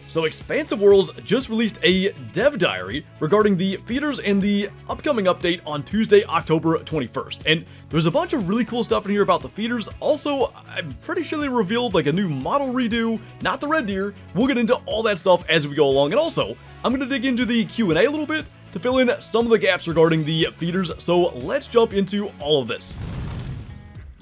So Expansive Worlds just released a dev diary regarding the feeders and the upcoming update on Tuesday, October 21st. And there's a bunch of really cool stuff in here about the feeders. Also, I'm pretty sure they revealed like a new model redo, not the red deer. We'll get into all that stuff as we go along. And also, I'm going to dig into the Q&A a little bit to fill in some of the gaps regarding the feeders. So let's jump into all of this.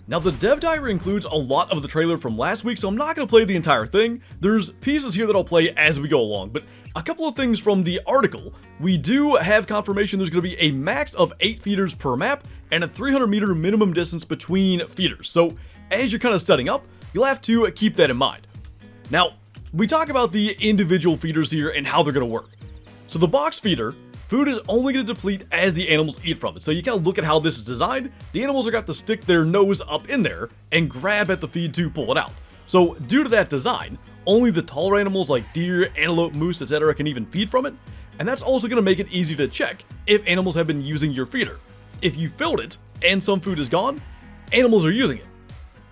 Now, the dev diary includes a lot of the trailer from last week, so I'm not going to play the entire thing. There's pieces here that I'll play as we go along, but a couple of things from the article. We do have confirmation there's going to be a max of 8 feeders per map and a 300-meter minimum distance between feeders. So as you're kind of setting up, you'll have to keep that in mind. Now, we talk about the individual feeders here and how they're going to work. So the box feeder, food is only going to deplete as the animals eat from it. So you kind of look at how this is designed. The animals are got to stick their nose up in there and grab at the feed to pull it out. So due to that design, only the taller animals like deer, antelope, moose, etc. can even feed from it. And that's also going to make it easy to check if animals have been using your feeder. If you filled it and some food is gone, animals are using it.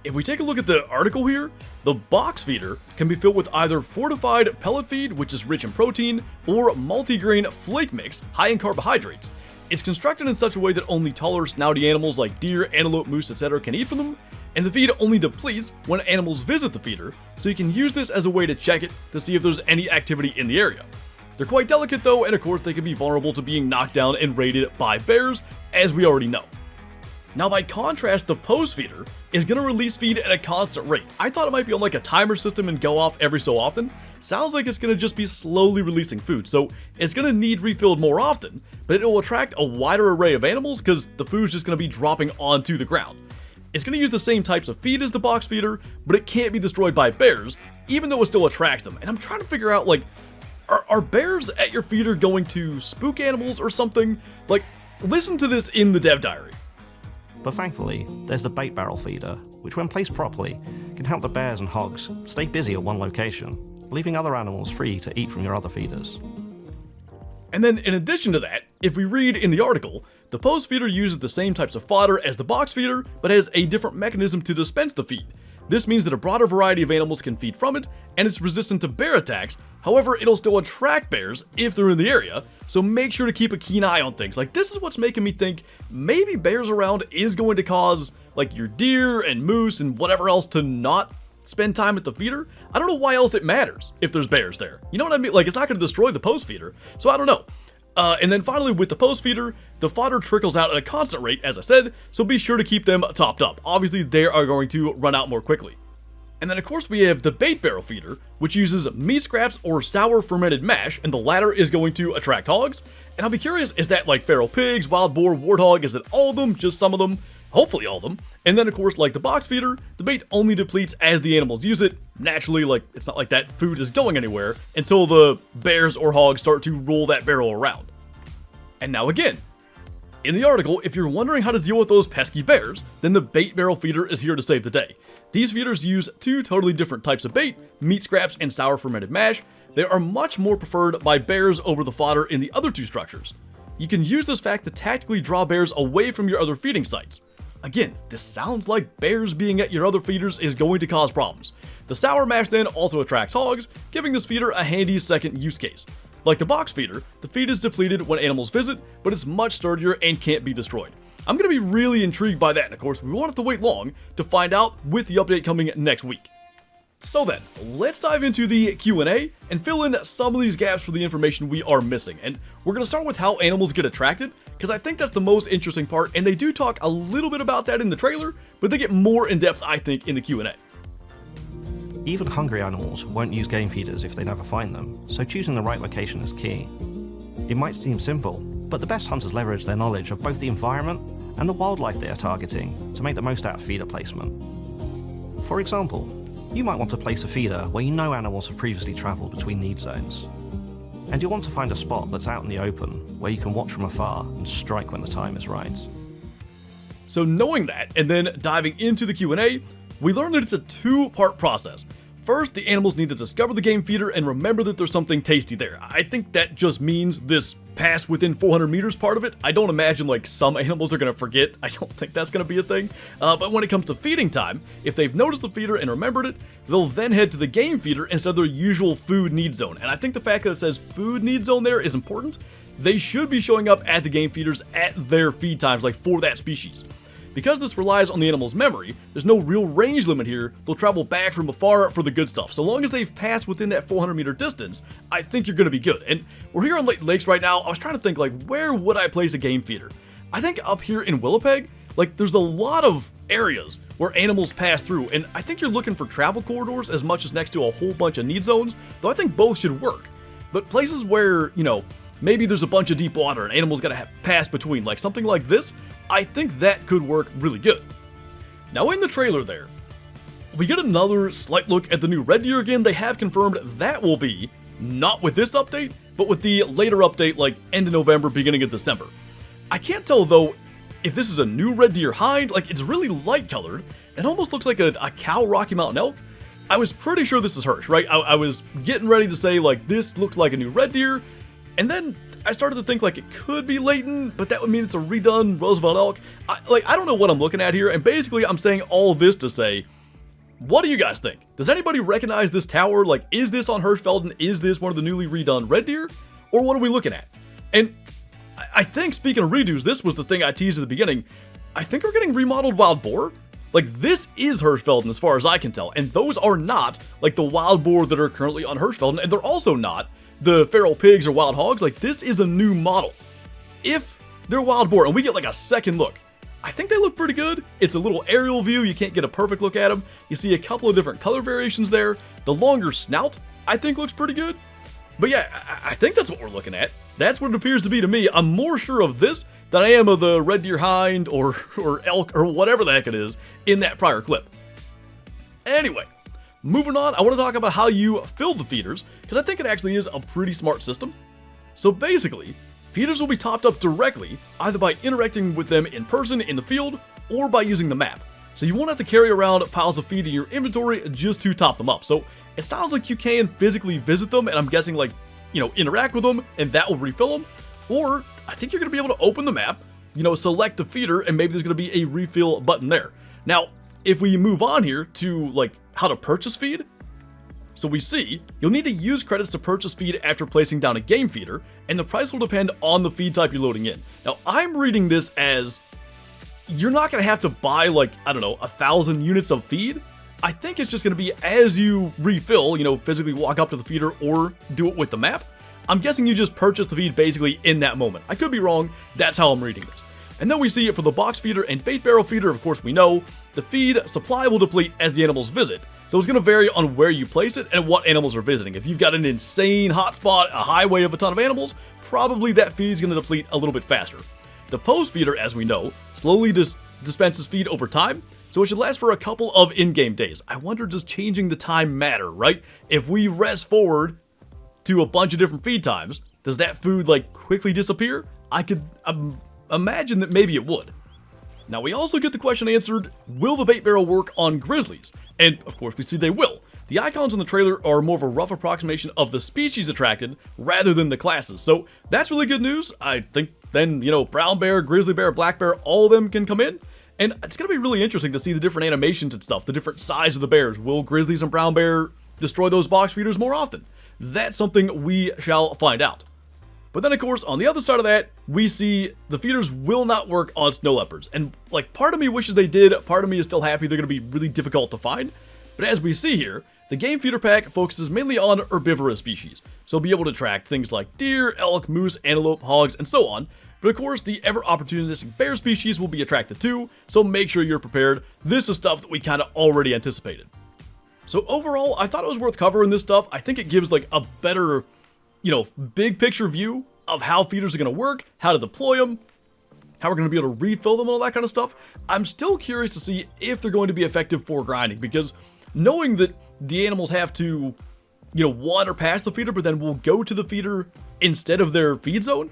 If we take a look at the article here, the box feeder can be filled with either fortified pellet feed, which is rich in protein, or multigrain flake mix, high in carbohydrates. It's constructed in such a way that only taller, snouty animals like deer, antelope, moose, etc. can eat from them, and the feed only depletes when animals visit the feeder, so you can use this as a way to check it to see if there's any activity in the area. They're quite delicate though, and of course they can be vulnerable to being knocked down and raided by bears, as we already know. Now, by contrast, the post feeder is going to release feed at a constant rate. I thought it might be on like a timer system and go off every so often. Sounds like it's going to just be slowly releasing food, so it's going to need refilled more often, but it will attract a wider array of animals because the food's just going to be dropping onto the ground. It's going to use the same types of feed as the box feeder, but it can't be destroyed by bears, even though it still attracts them. And I'm trying to figure out, like, are bears at your feeder going to spook animals or something? Like, listen to this in the dev diary. But thankfully, there's the bait barrel feeder, which when placed properly, can help the bears and hogs stay busy at one location, leaving other animals free to eat from your other feeders. And then in addition to that, if we read in the article, the post feeder uses the same types of fodder as the box feeder, but has a different mechanism to dispense the feed. This means that a broader variety of animals can feed from it, and it's resistant to bear attacks. However, it'll still attract bears if they're in the area, so make sure to keep a keen eye on things. Like, this is what's making me think maybe bears around is going to cause, like, your deer and moose and whatever else to not spend time at the feeder. I don't know why else it matters if there's bears there. You know what I mean? Like, it's not going to destroy the post feeder, so I don't know. And then finally, with the post feeder, the fodder trickles out at a constant rate, as I said, so be sure to keep them topped up. Obviously, they are going to run out more quickly. And then, of course, we have the bait barrel feeder, which uses meat scraps or sour fermented mash, and the latter is going to attract hogs. And I'll be curious, is that like feral pigs, wild boar, warthog? Is it all of them? Just some of them? Hopefully all of them. And then, of course, like the box feeder, the bait only depletes as the animals use it. Naturally, like, it's not like that food is going anywhere until the bears or hogs start to roll that barrel around. And now again, in the article, if you're wondering how to deal with those pesky bears, then the bait barrel feeder is here to save the day. These feeders use 2 totally different types of bait, meat scraps and sour fermented mash. They are much more preferred by bears over the fodder in the other 2 structures. You can use this fact to tactically draw bears away from your other feeding sites. Again, this sounds like bears being at your other feeders is going to cause problems. The sour mash then also attracts hogs, giving this feeder a handy second use case. Like the box feeder, the feed is depleted when animals visit, but it's much sturdier and can't be destroyed. I'm going to be really intrigued by that, and of course, we won't have to wait long to find out with the update coming next week. So then, let's dive into the Q&A and fill in some of these gaps for the information we are missing. And we're going to start with how animals get attracted, because I think that's the most interesting part, and they do talk a little bit about that in the trailer, but they get more in depth, I think, in the Q&A. Even hungry animals won't use game feeders if they never find them, so choosing the right location is key. It might seem simple, but the best hunters leverage their knowledge of both the environment and the wildlife they are targeting to make the most out of feeder placement. For example, you might want to place a feeder where you know animals have previously travelled between need zones. And you'll want to find a spot that's out in the open, where you can watch from afar and strike when the time is right. So knowing that, and then diving into the Q&A, we learned that it's a 2-part process. First, the animals need to discover the game feeder and remember that there's something tasty there. I think that just means this pass within 400 meters part of it, I don't imagine like some animals are going to forget. I don't think that's going to be a thing. But when it comes to feeding time, if they've noticed the feeder and remembered it, they'll then head to the game feeder instead of their usual food need zone. And I think the fact that it says food need zone there is important. They should be showing up at the game feeders at their feed times, like for that species. Because this relies on the animal's memory, there's no real range limit here. They'll travel back from afar for the good stuff. So long as they've passed within that 400 meter distance, I think you're going to be good. And we're here on Lake Lakes right now. I was trying to think, like, where would I place a game feeder? I think up here in Willowpeg, like, there's a lot of areas where animals pass through. And I think you're looking for travel corridors as much as next to a whole bunch of need zones, though I think both should work. But places where, you know, maybe there's a bunch of deep water and animals gotta pass between, like something like this, I think that could work really good. Now in the trailer there, we get another slight look at the new red deer again. They have confirmed that will be, not with this update, but with the later update like end of November, beginning of December. I can't tell though if this is a new red deer hind, like it's really light colored. It almost looks like a cow Rocky Mountain elk. I was pretty sure this is Hirsch, right? I was getting ready to say like this looks like a new red deer, and then I started to think like it could be Leighton, but that would mean it's a redone Roosevelt elk. I don't know what I'm looking at here, and basically I'm saying all this to say, what do you guys think? Does anybody recognize this tower? Like, is this on Hirschfelden? Is this one of the newly redone red deer? Or what are we looking at? And I think, speaking of redos, this was the thing I teased at the beginning. I think we're getting remodeled wild boar. Like, this is Hirschfelden as far as I can tell, and those are not like the wild boar that are currently on Hirschfelden, and they're also not the feral pigs or wild hogs. Like, this is a new model. If they're wild boar and we get like a second look, I think they look pretty good. It's a little aerial view. You can't get a perfect look at them. You see a couple of different color variations there. The longer snout, I think, looks pretty good. But yeah, I think that's what we're looking at. That's what it appears to be to me. I'm more sure of this than I am of the red deer hind or elk or whatever the heck it is in that prior clip. Anyway, moving on, I want to talk about how you fill the feeders, because I think it actually is a pretty smart system. So basically, feeders will be topped up directly, either by interacting with them in person in the field, or by using the map. So you won't have to carry around piles of feed in your inventory just to top them up. So it sounds like you can physically visit them, and I'm guessing like, you know, interact with them, and that will refill them. Or I think you're going to be able to open the map, you know, select the feeder, and maybe there's going to be a refill button there. Now, if we move on here to like how to purchase feed, so we see you'll need to use credits to purchase feed after placing down a game feeder, and the price will depend on the feed type you're loading in. Now, I'm reading this as you're not going to have to buy like, I don't know, 1,000 units of feed. I think it's just going to be as you refill, you know, physically walk up to the feeder or do it with the map. I'm guessing you just purchase the feed basically in that moment. I could be wrong. That's how I'm reading this. And then we see it for the box feeder and bait barrel feeder. Of course, we know the feed supply will deplete as the animals visit. So it's going to vary on where you place it and what animals are visiting. If you've got an insane hotspot, a highway of a ton of animals, probably that feed's going to deplete a little bit faster. The post feeder, as we know, slowly dispenses feed over time, so it should last for a couple of in-game days. I wonder, does changing the time matter, right? If we rest forward to a bunch of different feed times, does that food like quickly disappear? I could imagine that maybe it would. Now we also get the question answered, will the bait barrel work on grizzlies? And of course we see they will. The icons in the trailer are more of a rough approximation of the species attracted rather than the classes, so that's really good news. I think then, you know, brown bear, grizzly bear, black bear, all of them can come in. And it's going to be really interesting to see the different animations and stuff, the different size of the bears. Will grizzlies and brown bear destroy those box feeders more often? That's something we shall find out. But then, of course, on the other side of that, we see the feeders will not work on snow leopards. And, like, part of me wishes they did, part of me is still happy they're going to be really difficult to find. But as we see here, the game feeder pack focuses mainly on herbivorous species, so be able to track things like deer, elk, moose, antelope, hogs, and so on. But of course, the ever-opportunistic bear species will be attracted too, so make sure you're prepared. This is stuff that we kind of already anticipated. So overall, I thought it was worth covering this stuff. I think it gives like a better, you know, big picture view of how feeders are going to work, how to deploy them, how we're going to be able to refill them, and all that kind of stuff. I'm still curious to see if they're going to be effective for grinding, because knowing that the animals have to, you know, wander past the feeder, but then will go to the feeder instead of their feed zone,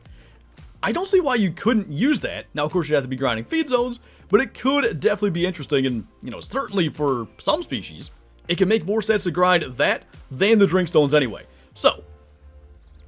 I don't see why you couldn't use that. Now, of course, you'd have to be grinding feed zones, but it could definitely be interesting, and, you know, certainly for some species, it can make more sense to grind that than the drink stones anyway. So,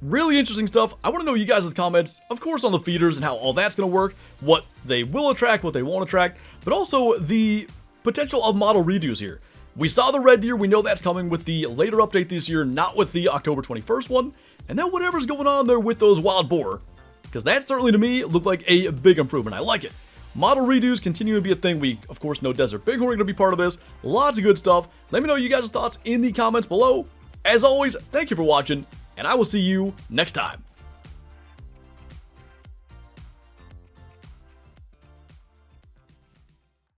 really interesting stuff. I want to know you guys' comments, of course, on the feeders and how all that's going to work, what they will attract, what they won't attract, but also the potential of model redos here. We saw the red deer, we know that's coming with the later update this year, not with the October 21st one, and then whatever's going on there with those wild boar, because that certainly to me looked like a big improvement. I like it. Model redos continue to be a thing. We, of course, know Desert Bighorn are going to be part of this. Lots of good stuff. Let me know you guys' thoughts in the comments below. As always, thank you for watching, and I will see you next time.